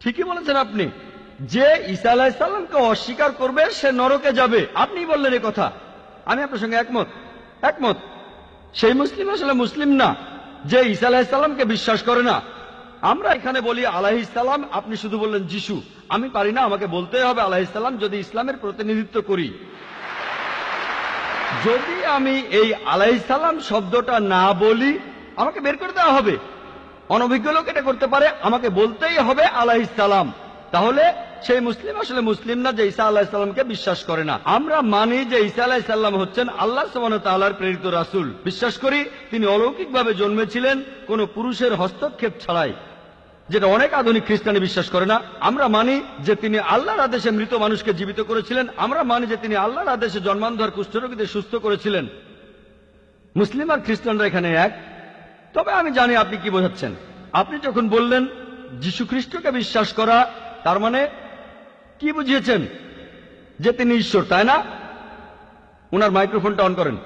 ঠিকই বলেছেন আপনি, যে ঈসা আলাইহিস সালামকে অস্বীকার করবে সে নরকে যাবে। আপনি বললেন এ কথা, আমি আপনার সঙ্গে একমত। একমত সেই মুসলিম আসলে মুসলিম না যে ঈসা আলাইহিস সালামকে বিশ্বাস করে না। আমরা এখানে বলি আলাইহিস সালাম, আপনি শুধু বললেন যিশু। আমি পারি না, আমাকে বলতে হবে আলাইহিস সালাম যদি ইসলামের প্রতিনিধিত্ব করি। যদি আমি এই আলাইহিস সালাম শব্দটা না বলি আমাকে বের করে দেওয়া হবে। অনভিজ্ঞ লোক এটা করতে পারে, আমাকে বলতেই হবে আলাইহিস সালাম। তাহলে সেই মুসলিম আসলে মুসলিম না যে ঈসা আলাইহিস সালামকে বিশ্বাস করে না। আমরা মানি যে ঈসা আলাইহিস সালাম হচ্ছেন আল্লাহ সুবহানাহু ওয়া তাআলার প্রেরিত রাসূল। বিশ্বাস করি তিনি অলৌকিকভাবে জন্মেছিলেন কোনো পুরুষের হস্তক্ষেপ ছাড়াই, যেটা অনেক আধুনিক খ্রিস্টানি বিশ্বাস করে না। আমরা মানি যে তিনি আল্লাহর আদেশে মৃত মানুষকে জীবিত করেছিলেন। আমরা মানি যে তিনি আল্লাহর আদেশে জন্মান্ধর কুষ্ঠরোগীদের সুস্থ করেছিলেন। মুসলিম আর খ্রিস্টানরা এখানে এক। তবে আমি জানি আপনি কি বোঝাচ্ছেন। আপনি যখন বললেন যীশু খ্রিস্টকে বিশ্বাস করা, তার মানে কি বুঝিয়েছেন? যে তিনি ঈশ্বর, তাই না? ওনার মাইক্রোফোনটা অন করেন।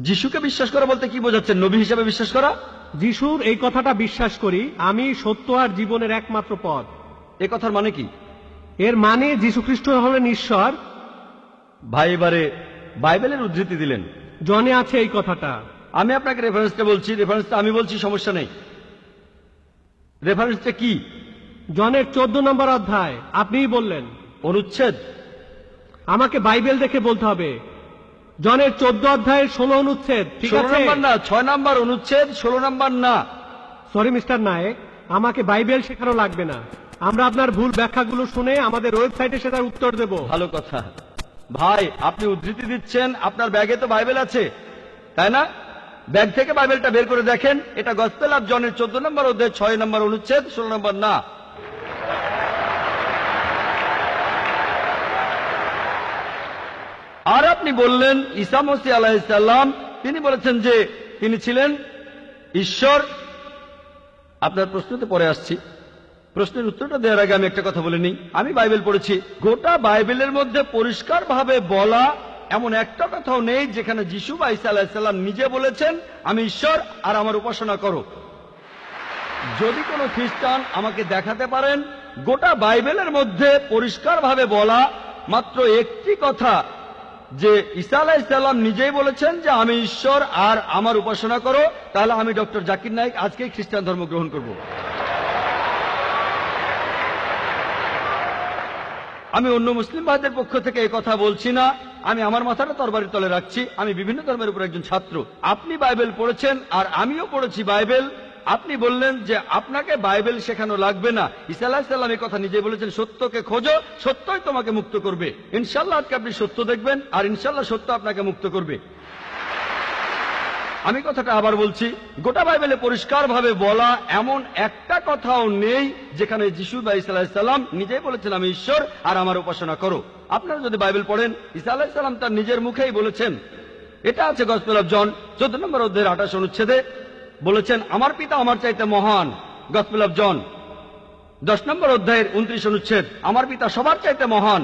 যিশুকে বিশ্বাস করা বলতে কি বোঝাচ্ছেন? নবী হিসাবে বিশ্বাস করা? যিশুর এই কথাটা বিশ্বাস করি, আমি সত্য আর জীবনের একমাত্র পথ। এ কথার মানে কি? এর মানে যীশু খ্রিস্ট হলেন ঈশ্বর। ভাই এবারে বাইবেলের উদ্ধৃতি দিলেন। জনে আছে এই কথাটা। আমি আপনাকে রেফারেন্সটা বলছি, রেফারেন্সটা আমি বলছি, সমস্যা নেই। রেফারেন্সটা কি? জনের 14 নম্বর অধ্যায়। আপনিই বললেন। অনুচ্ছেদ? আমাকে বাইবেল দেখে বলতে হবে। জনের 14 অধ্যায়ের 16 অনুচ্ছেদ। ঠিক আছে? 16 নম্বর না, 6 নম্বর অনুচ্ছেদ, 16 নম্বর না। সরি মিস্টার নায়েক, আমাকে বাইবেল শেখানো লাগবে না। আমরা আপনার ভুল ব্যাখ্যাগুলো শুনে আমাদের ওয়েবসাইটে সেটার উত্তর দেব। ভালো কথা। ভাই আপনি উদ্ধৃতি দিচ্ছেন, আপনার ব্যাগে তো বাইবেল আছে, তাই না? ব্যাগ থেকে বাইবেলটা বের করে দেখেন। এটা গসপেল অফ জনের 14 নম্বর অধ্যায় 6 নম্বর অনুচ্ছেদ, 16 নম্বর না। আর আপনি বললেন ঈসা মসীহ আলাইহিস সালাম, তিনি বলেছেন যে তিনি ছিলেন ঈশ্বর। আপনার প্রশ্নতে পরে আসছি। প্রশ্নের উত্তরটা দেওয়ার আগে আমি একটা কথা বলে নিই। আমি বাইবেল পড়েছি, গোটা বাইবেলের মধ্যে পরিষ্কারভাবে বলা এমন একটা কথাও নেই যেখানে যিশু বা ঈসা আলাইহিস সালাম নিজে বলেছেন আমি ঈশ্বর আর আমার উপাসনা করো। যদি কোনো খ্রিস্টান আমাকে দেখাতে পারেন গোটা বাইবেলের মধ্যে পরিষ্কারভাবে বলা মাত্র একটি কথা যে ঈসা আলাইহিস সালাম নিজেই বলেছেন যে আমি ঈশ্বর আর আমার উপাসনা করো, তাহলে আমি ডক্টর জাকির নায়েক আজকেই খ্রিস্টান ধর্ম গ্রহণ করব। আমি অন্য মুসলিম ভাইদের পক্ষ থেকে এই কথা বলছি না। আমি আমার মাথাটা তরবারির তলে রাখছি। আমি বিভিন্ন ধর্মের উপর একজন ছাত্র। আপনি বাইবেল পড়েছেন আর আমিও পড়েছি বাইবেল। আপনি বললেন যে আপনাকে বাইবেল শেখানো লাগবে না। ঈসা আলাইহিস সালাম এই কথা নিজে বলেছেন, সত্যকে খোঁজো, সত্যই তোমাকে মুক্ত করবে। ইনশাআল্লাহ আজকে আপনি সত্য দেখবেন আর ইনশাআল্লাহ সত্য আপনাকে মুক্ত করবে। আমি কথাটা আবার বলছি, গোটা বাইবেলে পরিষ্কারভাবে বলা এমন একটা কথাও নেই যেখানে যিশু বা ঈসা আলাইহিস সালাম নিজেই বলেছেন আমি ঈশ্বর আর আমার উপাসনা করো। আপনারা যদি বাইবেল পড়েন, ঈসা আলাইহিস সালাম তার নিজের মুখেই বলেছেন। এটা আছে গসপেল অফ জন 14 নম্বর অধ্যায়ের 28 অনুচ্ছেদে। বলেছেন আমার পিতা আমার চাইতে মহান। গসপেল অফ জন 10 নম্বর অধ্যায়ের 29 অনুচ্ছেদ, আমার পিতা সবার চাইতে মহান।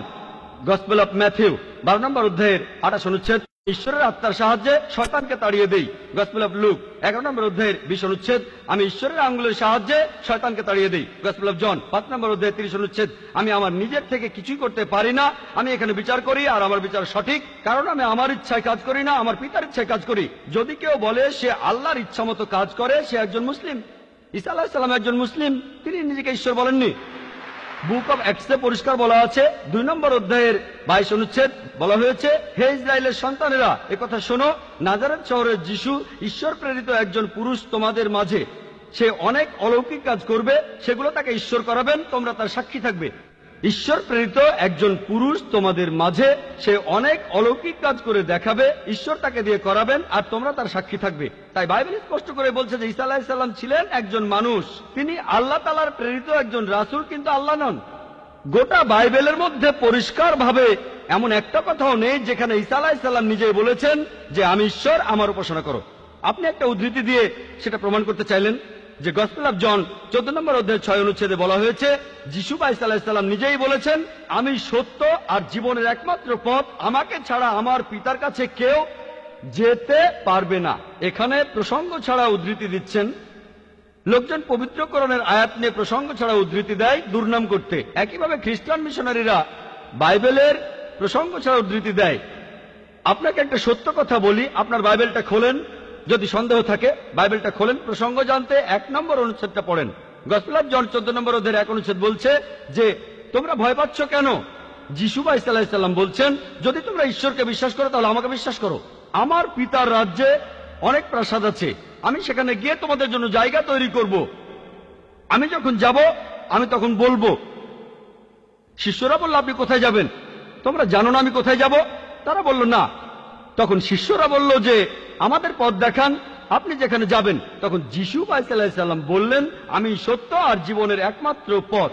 গসপেল অফ ম্যাথিউ 12 নম্বর অধ্যায়ের 28 অনুচ্ছেদ, ঈশ্বরের আত্মার সাহায্যে শয়তানকে তাড়িয়ে দেই। গসপেল অফ লুক 11 নম্বর অধ্যায়ের 20 অনুচ্ছেদ, আমি ঈশ্বরের আঙ্গুলের সাহায্যে শয়তানকে তাড়িয়ে দেই। গসপেল অফ জন 5 নম্বর অধ্যায়ের 30 অনুচ্ছেদ, আমি আমার নিজের থেকে কিছুই করতে পারি না, আমি এখানে বিচার করি আর আমার বিচার সঠিক, কারণ আমি আমার ইচ্ছায় কাজ করি না, আমার পিতার ইচ্ছায় কাজ করি। যদি কেউ বলে সে আল্লাহর ইচ্ছা মতো কাজ করে, সে একজন মুসলিম। ঈসা আলাইহিস সালাম একজন মুসলিম, তিনি নিজেকে ঈশ্বর বলেননি। বুক অব অ্যাক্টসে পরিষ্কার বলা আছে 2 নম্বর অধ্যায়ের 22 অনুচ্ছেদ, বলা হয়েছে হে ইসরায়েলের সন্তানেরা একথা শোনো, নাজারেত শহরের যিশু ঈশ্বর প্রেরিত একজন পুরুষ তোমাদের মাঝে। সে অনেক অলৌকিক কাজ করবে, সেগুলো তাকে ঈশ্বর করাবেন, তোমরা তার সাক্ষী থাকবে। ঈশ্বর প্রেরিত একজন পুরুষ তোমাদের মাঝে, সে অনেক অলৌকিক কাজ করে দেখাবে, ঈশ্বর তাকে দিয়ে করাবেন আর তোমরা তার সাক্ষী থাকবে। তাই বাইবেল স্পষ্ট করে বলছে যে ঈসা আলাইহিস সালাম ছিলেন একজন মানুষ, তিনি আল্লাহ তাআলার প্রেরিত একজন রাসূল, কিন্তু আল্লাহ নন। গোটা বাইবেলের মধ্যে পরিষ্কার ভাবে এমন একটা কথাও নেই যেখানে ঈসা আলাইহিস সালাম নিজেই বলেছেন যে আমি ঈশ্বর, আমার উপাসনা করো। আপনি একটা উদ্ধৃতি দিয়ে সেটা প্রমাণ করতে চাইলেন যে গসপেল অফ জন 14 নম্বর অধ্যায়ের 6 অনুচ্ছেদে বলা হয়েছে যিশু ঈসা আলাইহিস সালাম নিজেই বলেছেন আমি সত্য আর জীবনের একমাত্র পথ, আমাকে ছাড়া আমার পিতার কাছে কেউ যেতে পারবে না। এখানে প্রসঙ্গ ছাড়া উদ্ধৃতি দিচ্ছেন লোকজন পবিত্রকরণের আয়াত নিয়ে প্রসঙ্গ ছাড়া উদ্ধৃতি দেয় দুর্নাম করতে। একইভাবে খ্রিস্টান মিশনারিরা বাইবেলের প্রসঙ্গ ছাড়া উদ্ধৃতি দেয়। আপনাকে একটা সত্য কথা বলি, আপনার বাইবেলটা খোলেন, যদি সন্দেহ থাকে বাইবেলটা খোলেন, প্রসঙ্গ জানতে 1 নম্বর অনুচ্ছেদটা পড়েন। গসপেল অফ জন 14 নম্বর অধ্যায়ের 1 অনুচ্ছেদ বলছে যে তোমরা ভয় পাচ্ছ কেন? যিশু ঈসা আলাইহিস সালাম বলছেন, যদি তোমরা ঈশ্বরকে বিশ্বাস করো তাহলে আমাকে বিশ্বাস করো। আমার পিতার রাজ্যে অনেক প্রাসাদ আছে, আমি সেখানে গিয়ে তোমাদের জন্য জায়গা তৈরি করব। আমি যখন যাব আমি তখন বলবো। শিষ্যরা বলল, আপনি কোথায় যাবেন? তোমরা জানো না আমি কোথায় যাব? তারা বলল না। তখন শিষ্যরা বলল যে আমাদের পথ দেখান, আপনি যেখানে যাবেন। তখন যিশু ঈসা আলাইহিস সালাম বললেন, আমি সত্য আর জীবনের একমাত্র পথ।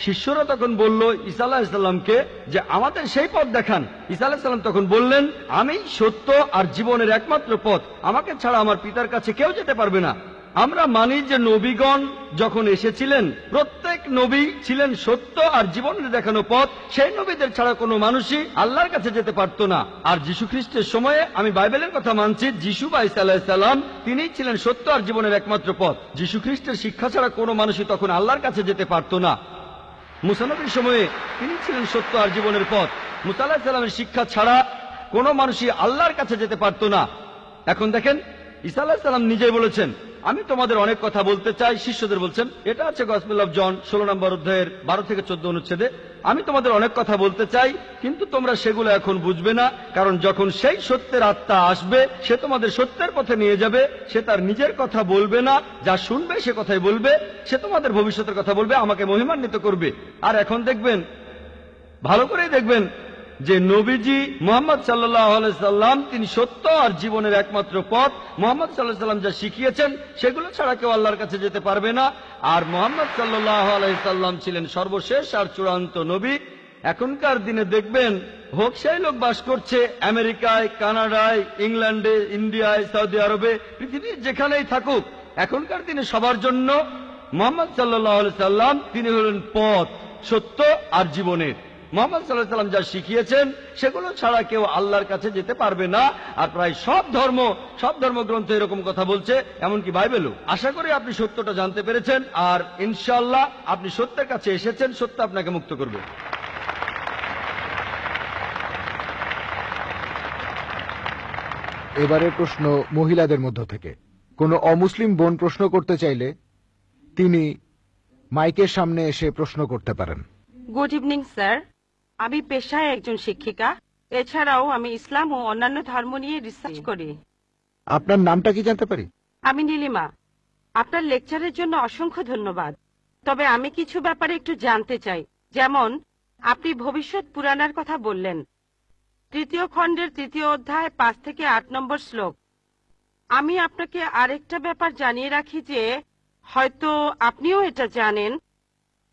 শিষ্যরা তখন বলল ঈসা আলাইহিস সালামকে যে আমাদের সেই পথ দেখান। ঈসা আলাইহিস সালাম তখন বললেন, আমি সত্য আর জীবনের একমাত্র পথ, আমাকে ছাড়া আমার পিতার কাছে কেউ যেতে পারবে না। আমরা মানি যে নবীগণ যখন এসেছিলেন প্রত্যেক নবী ছিলেন সত্য আর জীবনের দেখানো পথ। সেই নবীদের ছাড়া কোনো মানুষই আল্লাহর কাছে যেতে পারত না। আর যীশু খ্রিস্টের সময়ে আমি বাইবেলের কথা মানছি, যিশু ঈসা আলাইহিস সালাম তিনিই ছিলেন সত্য আর জীবনের একমাত্র পথ। যীশু খ্রিস্টের শিক্ষা ছাড়া কোনো মানুষই তখন আল্লাহর কাছে যেতে পারত না। মুসা নবীর সময়ে তিনি ছিলেন সত্য আর জীবনের পথ। মুসা আলাইহিস সালামের শিক্ষা ছাড়া কোনো মানুষই আল্লাহর কাছে যেতে পারত না। এখন দেখেন, ঈসা আলাইহিস সালাম নিজেই বলেছেন, আমি তোমাদের অনেক কথা বলতে চাই। শিষ্যদের বলছেন, এটা আছে গসপেল অফ জন 16 নম্বর অধ্যায়ের 12 থেকে 14 অনুচ্ছেদে, আমি তোমাদের অনেক কথা বলতে চাই, কিন্তু তোমরা সেগুলো এখন বুঝবে না, কারণ যখন সেই সত্যের আত্মা আসবে সে তোমাদের সত্যের পথে নিয়ে যাবে। সে তার নিজের কথা বলবে না, যা শুনবে সে কথাই বলবে। সে তোমাদের ভবিষ্যতের কথা বলবে, আমাকে মহিমান্বিত করবে। আর এখন দেখবেন, ভালো করেই দেখবেন যে নবীজি মুহাম্মদ সাল্লাল্লাহু আলাইহি সাল্লাম তিনি সত্য আর জীবনের একমাত্র পথ। মুহাম্মদ সাল্লাল্লাহু আলাইহি সাল্লাম যা শিখিয়েছেন সেগুলো ছাড়া কেউ আল্লাহর কাছে যেতে পারবে না। আর মুহাম্মদ সাল্লাল্লাহু আলাইহি সাল্লাম ছিলেন সর্বশেষ আর চূড়ান্ত নবী। এখনকার দিনে দেখবেন, হোক সেই লোক বাস করছে আমেরিকায়, কানাডায়, ইংল্যান্ডে, ইন্ডিয়ায়, সৌদি আরবে, পৃথিবীর যেখানেই থাকুক, এখনকার দিনে সবার জন্য মুহাম্মদ সাল্লাল্লাহু আলাইহি সাল্লাম তিনি হলেন পথ, সত্য আর জীবনের। মুহাম্মদ সাল্লাল্লাহু আলাইহি সাল্লাম যা শিখিয়েছেন সেগুলো ছাড়া কেউ আল্লাহর কাছে যেতে পারবে না। আর প্রায় সব ধর্মগ্রন্থ এরকম কথা বলছে, এমনকি বাইবেলও। আশা করি আপনি সত্যটা জানতে পেরেছেন, আর ইনশাআল্লাহ আপনি সত্যের কাছে এসেছেন, সত্য আপনাকে মুক্ত করবে। এবারের প্রশ্ন মহিলাদের মধ্য থেকে। কোনো অমুসলিম বোন প্রশ্ন করতে চাইলে তিনি মাইকের সামনে এসে প্রশ্ন করতে পারেন। গুড ইভিনিং স্যার, আমি পেশায় একজন শিক্ষিকা। এছাড়াও আমি ইসলাম ও অন্যান্য ধর্ম নিয়ে রিসার্চ করি। আপনার নামটা কি জানতে পারি? আমি নীলিমা। আপনার লেকচারের জন্য অসংখ্য ধন্যবাদ। তবে আমি কিছু ব্যাপারে একটু জানতে চাই। যেমন আপনি ভবিষ্যৎ পুরাণের কথা বললেন, 3য় খণ্ডের 3য় অধ্যায় 5 থেকে 8 নম্বর শ্লোক। আমি আপনাকে আরেকটা ব্যাপার জানিয়ে রাখি যে হয়তো আপনিও এটা জানেন।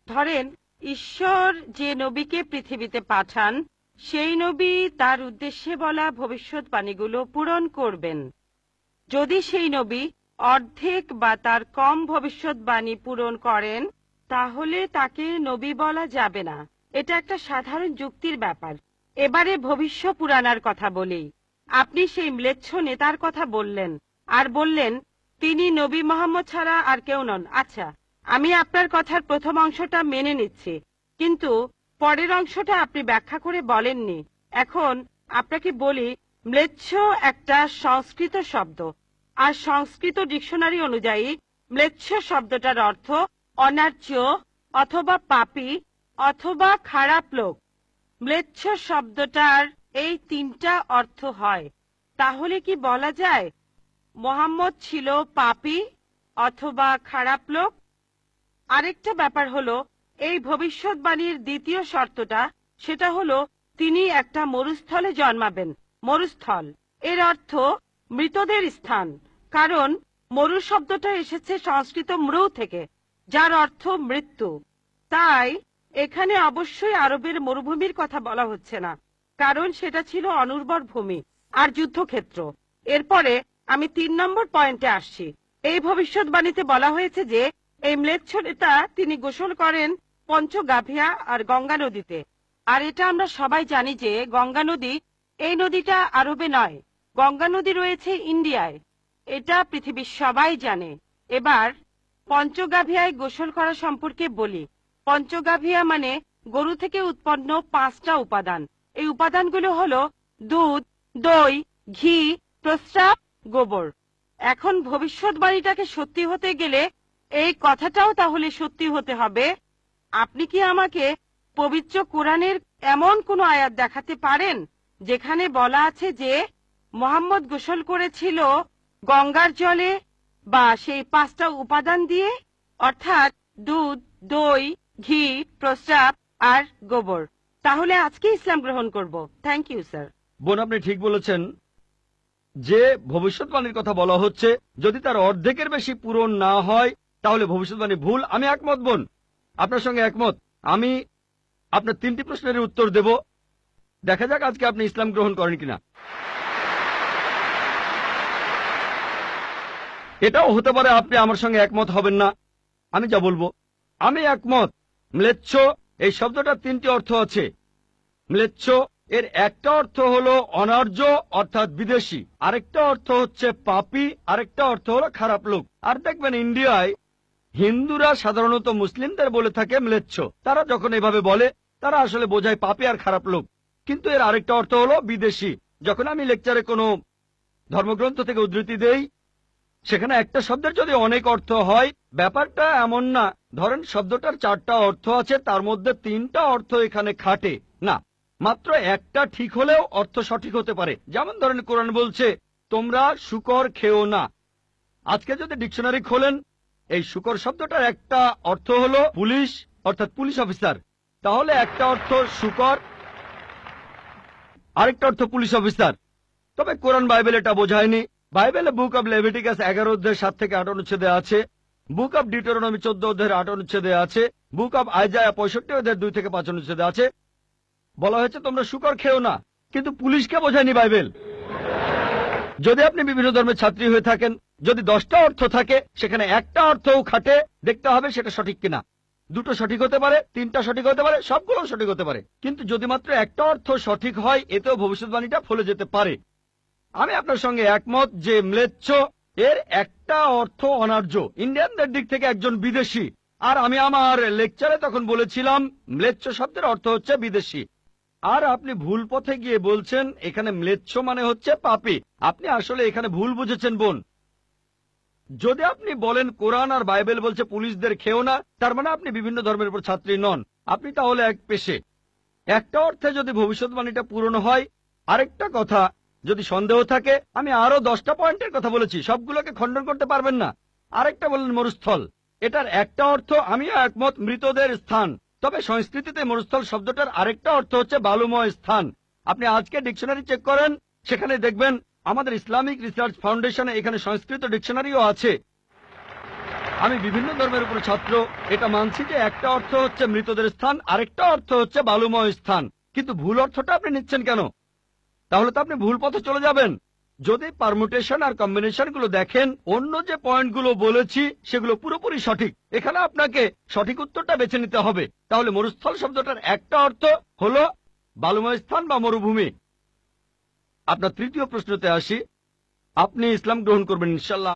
ধরেন ঈশ্বর যে নবীকে পৃথিবীতে পাঠান, সেই নবী তার উদ্দেশ্যে বলা ভবিষ্যৎবাণীগুলো পূরণ করবেন। যদি সেই নবী অর্ধেক বা তার কম ভবিষ্যৎবাণী পূরণ করেন, তাহলে তাকে নবী বলা যাবে না। এটা একটা সাধারণ যুক্তির ব্যাপার। এবারে ভবিষ্য পুরাণার কথা বলি। আপনি সেই ম্লেচ্ছ নেতার কথা বললেন, আর বললেন তিনি নবী মোহাম্মদ ছাড়া আর কেউ নন। আচ্ছা, আমি আপনার কথার প্রথম অংশটা মেনে নিচ্ছি, কিন্তু পরের অংশটা আপনি ব্যাখ্যা করে বলেননি। এখন আপনাকে বলি, ম্লেচ্ছ একটা সংস্কৃত শব্দ, আর সংস্কৃত ডিকশনারি অনুযায়ী ম্লেচ্ছ শব্দটার অর্থ অনার্য অথবা পাপী অথবা খারাপ লোক। ম্লেচ্ছ শব্দটার এই 3টা অর্থ হয়। তাহলে কি বলা যায় মোহাম্মদ ছিল পাপী অথবা খারাপ লোক? আরেকটা ব্যাপার হলো, এই ভবিষ্যৎবাণীর দ্বিতীয় শর্তটা, সেটা হলো তিনি একটা মরুস্থলে জন্মাবেন। মরুস্থল এর অর্থ মৃতদের স্থান, কারণ মরু শব্দটা এসেছে সংস্কৃত মৃ থেকে, যার অর্থ মৃত্যু। তাই এখানে অবশ্যই আরবের মরুভূমির কথা বলা হচ্ছে না, কারণ সেটা ছিল অনুর্বর ভূমি আর যুদ্ধক্ষেত্র। এরপরে আমি 3 নম্বর পয়েন্টে আসছি। এই ভবিষ্যৎবাণীতে বলা হয়েছে যে এই ম্লেচ্ছ নেতা তিনি গোসল করেন পঞ্চগাভিয়া আর গঙ্গা নদীতে। আর এটা আমরা সবাই জানি যে গঙ্গা নদী, এই নদীটা আরবে নয়, গঙ্গা নদী রয়েছে ইন্ডিয়ায়। এটা পৃথিবীর সবাই জানে। এবার পঞ্চগাভিয়ায় গোসল করা সম্পর্কে বলি। পঞ্চগাভিয়া মানে গরু থেকে উৎপন্ন 5টা উপাদান। এই উপাদানগুলো হলো দুধ, দই, ঘি, প্রস্রাব, গোবর। এখন ভবিষ্যৎবাণীটাকে সত্যি হতে গেলে এই কথাটাও তাহলে সত্যি হতে হবে। আপনি কি আমাকে পবিত্র কোরআনের এমন কোন আয়াত দেখাতে পারেন যেখানে বলা আছে যে মুহাম্মদ গোসল করেছিল গঙ্গার জলে বা সেই 5টা উপাদান দিয়ে, অর্থাৎ দুধ, দই, ঘি, প্রস্রাব আর গোবর? তাহলে আজকে ইসলাম গ্রহণ করব। Thank you sir. বোন, আপনি ঠিক বলেছেন যে ভবিষ্যৎবাণীর কথা বলা হচ্ছে, যদি তার অর্ধেকের বেশি পূরণ না হয় তাহলে ভবিষ্যৎবাণী ভুল। আমি একমত বোন, আপনার সঙ্গে একমত। আমি আপনার 3টি প্রশ্নের উত্তর দেব, দেখা যাক আজকে আপনি ইসলাম গ্রহণ করেন কিনা। এটাও হতে পারে আপনি আমার সঙ্গে একমত হবেন না। আমি যা বলবো আমি একমত। ম্লেচ্ছ এই শব্দটার 3টি অর্থ আছে। ম্লেচ্ছ এর একটা অর্থ হলো অনার্য অর্থাৎ বিদেশি, আরেকটা অর্থ হচ্ছে পাপী, আরেকটা অর্থ হলো খারাপ লোক। আর দেখবেন ইন্ডিয়ায় হিন্দুরা সাধারণত মুসলিমদের বলে থাকে ম্লেচ্ছ। তারা যখন এভাবে বলে তারা আসলে বোঝায় পাপী আর খারাপ লোক, কিন্তু এর আরেকটা অর্থ হলো বিদেশি। যখন আমি লেকচারে কোনো ধর্মগ্রন্থ থেকে উদ্ধৃতি দেই, সেখানে একটা শব্দের যদি অনেক অর্থ হয়, ব্যাপারটা এমন না ধরেন শব্দটার 4টা অর্থ আছে, তার মধ্যে 3টা অর্থ এখানে খাটে না, মাত্র একটা ঠিক হলেও অর্থ সঠিক হতে পারে। যেমন ধরেন কোরআন বলছে তোমরা শূকর খেও না। আজকে যদি ডিকশনারি খোলেন, এই শূকর শব্দটার একটা অর্থ হলো পুলিশ অর্থাৎ পুলিশ অফিসার, তাহলে একটা অর্থ শূকর, আরেকটা অর্থ পুলিশ অফিসার। তবে কোরআন বাইবেল এটা বোঝায়নি। বাইবেলে বুক অব লেভিটিকাস 11 অধ্যায় 7 থেকে 8 অনুচ্ছেদে আছে, বুক অব ডিউটেরোনমি 14 অধ্যায়ের 8 অনুচ্ছেদে আছে, বুক অব আইজায়া 65 অধ্যায়ের 2 থেকে 5 অনুচ্ছেদে আছে, বলা হয়েছে তোমরা শূকর খেও না। কিন্তু পুলিশকে বোঝায়নি বাইবেল। যদি আপনি বিভিন্ন ধর্মের ছাত্রী হয়ে থাকেন, যদি 10টা অর্থ থাকে সেখানে একটা অর্থও খাটে, দেখতে হবে সেটা সঠিক কিনা। 2টো সঠিক হতে পারে, 3টা সঠিক হতে পারে, সবগুলো সঠিক হতে পারে, কিন্তু যদি মাত্র একটা অর্থ সঠিক হয় এতেও ভবিষ্যৎবাণীটা ফলে যেতে পারে। আমি আপনার সঙ্গে একমত যে ম্লেচ্ছ এর একটা অর্থ অনার্য, ইন্ডিয়ানদের দিক থেকে একজন বিদেশি। আর আমি আমার লেকচারে তখন বলেছিলাম ম্লেচ্ছ শব্দের অর্থ হচ্ছে বিদেশি। আর আপনি ভুল পথে গিয়ে বলছেন এখানে ম্লেচ্ছ মানে হচ্ছে পাপী। আপনি আসলে এখানে ভুল বুঝেছেন বোন। যদি আপনি বলেন কোরআন আর বাইবেল বলছে পুলিশদের খেও না, তার মানে আপনি বিভিন্ন ধর্মের উপর ছাত্রী নন, আপনি তাহলে এক পেশে। একটা অর্থে যদি ভবিষ্যৎবাণীটা পূরণ হয়, আরেকটা কথা যদি সন্দেহ থাকে, আমি আরো 10টা পয়েন্টের কথা বলেছি, সবগুলোকে খণ্ডন করতে পারবেন না। আরেকটা বললেন মরুস্থল, এটার একটা অর্থ আমিও একমত, মৃতদের স্থান। তবে সংস্কৃতিতে মরুস্থল শব্দটার আরেকটা অর্থ হচ্ছে বালুময় স্থান। আপনি আজকে ডিকশনারি চেক করেন, সেখানে দেখবেন আমাদের ইসলামিক রিসার্চ ফাউন্ডেশনে এখানে সংস্কৃত ডিকশনারিও আছে। আমি বিভিন্ন ধর্মের উপর ছাত্র, এটা মানছি যে একটা অর্থ হচ্ছে মৃতদের স্থান, আরেকটা অর্থ হচ্ছে বালুময় স্থান। কিন্তু ভুল অর্থটা আপনি নিচ্ছেন কেন? তাহলে তো আপনি ভুল পথে চলে যাবেন। যদি পারমুটেশন আর কম্বিনেশন গুলো দেখেন, অন্য যে পয়েন্টগুলো বলেছি সেগুলো পুরোপুরি সঠিক। এখানে আপনাকে সঠিক উত্তরটা বেছে নিতে হবে। তাহলে মরুস্থল শব্দটার একটা অর্থ হলো বালুময় স্থান বা মরুভূমি। আপনার 3য় প্রশ্নতে আসি, আপনি ইসলাম গ্রহণ করবেন ইনশাল্লাহ।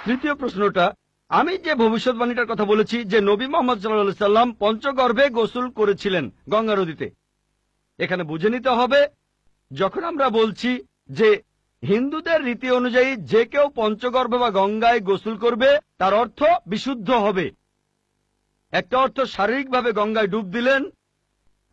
3য় প্রশ্নটা, আমি যে ভবিষ্যৎবাণীটার কথা বলেছি যে নবী মোহাম্মদ সাল্লাল্লাহু আলাইহি সাল্লাম পঞ্চগর্ভে গোসল করেছিলেন গঙ্গা নদীতে, এখানে বুঝে নিতে হবে যখন আমরা বলছি যে হিন্দুদের রীতি অনুযায়ী যে কেউ পঞ্চগর্ভে বা গঙ্গায় গোসল করবে তার অর্থ বিশুদ্ধ হবে। একটা অর্থ শারীরিকভাবে গঙ্গায় ডুব দিলেন,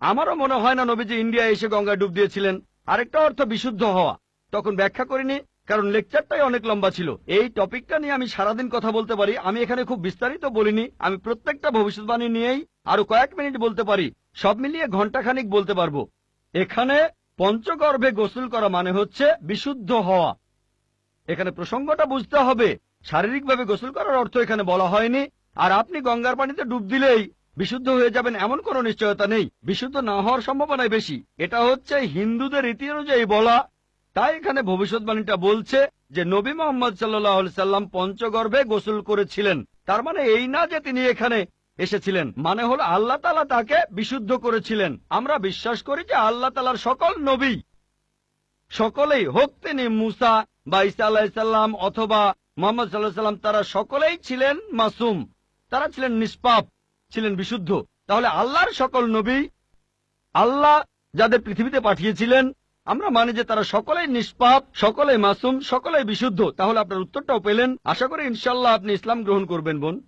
আমারও মনে হয় না নবীজি ইন্ডিয়া এসে গঙ্গায় ডুব দিয়েছিলেন। আরেকটা অর্থ বিশুদ্ধ হওয়া, তখন ব্যাখ্যা করিনি কারণ লেকচারটাই অনেক লম্বা ছিল। এই টপিকটা নিয়ে আমি সারাদিন কথা বলতে পারি, আমি এখানে খুব বিস্তারিত বলিনি। আমি প্রত্যেকটা ভবিষ্যৎবাণী নিয়েই আরো কয়েক মিনিট বলতে পারি, সব মিলিয়ে ঘন্টাখানিক বলতে পারবো। এখানে পঞ্চগর্ভে গোসল করা মানে হচ্ছে বিশুদ্ধ হওয়া। এখানে প্রসঙ্গটা বুঝতে হবে, শারীরিকভাবে গোসল করার অর্থ এখানে বলা হয়নি। আর আপনি গঙ্গার পানিতে ডুব দিলেই বিশুদ্ধ হয়ে যাবেন এমন কোনো নিশ্চয়তা নেই, বিশুদ্ধ না হওয়ার সম্ভাবনাই বেশি। এটা হচ্ছে হিন্দুদের রীতি অনুযায়ী বলা। তাই এখানে ভবিষ্যৎবাণীটা বলছে যে নবী মোহাম্মদ সাল্লাল্লাহু আলাইহি সাল্লাম পঞ্চগর্ভে গোসল করেছিলেন। তার মানে এই না যে তিনি এখানে এসেছিলেন, মানে হলো আল্লাহ তাআলা তাকে বিশুদ্ধ করেছিলেন। আমরা বিশ্বাস করি যে আল্লাহ তাআলার সকল নবী, সকলেই হোক তিনি মুসা, বা ঈসা আলাইহিসসালাম অথবা মুহাম্মদ সাল্লাল্লাহু আলাইহি সাল্লাম তারা সকলেই ছিলেন মাসুম, তারা ছিলেন নিষ্পাপ, ছিলেন বিশুদ্ধ। তাহলে আল্লাহর সকল নবী, আল্লাহ যাদের পৃথিবীতে পাঠিয়েছিলেন, আমরা মানি যে তারা সকলেই নিষ্পাপ, সকলেই মাসুম, সকলেই বিশুদ্ধ। তাহলে আপনার উত্তরটাও পেলেন। আশা করি ইনশাআল্লাহ আপনি ইসলাম গ্রহণ করবেন বোন।